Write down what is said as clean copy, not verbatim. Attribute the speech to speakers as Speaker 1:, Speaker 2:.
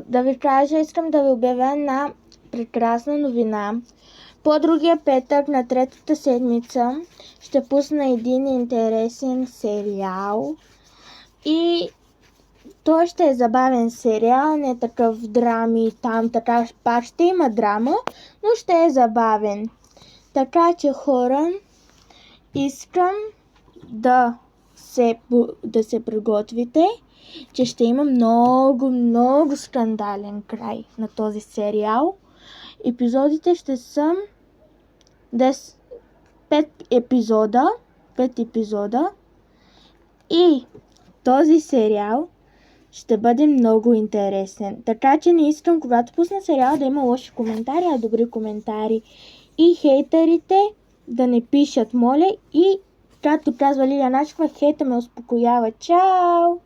Speaker 1: Да ви кажа, искам да ви обявя една прекрасна новина. По-другия петък на третата седмица ще пусна един интересен сериал и той ще е забавен сериал, не такъв драми там, така пак ще има драма, но ще е забавен. Така че хора, искам да се приготвите, че ще има много скандален край на този сериал. Епизодите ще са 5 епизода и този сериал ще бъде много интересен. Така че не искам, когато пусна сериал, да има лоши коментари, а добри коментари. И хейтерите да не пишат, моля. И както казва Лилия Начева, хейта ме успокоява. Чао!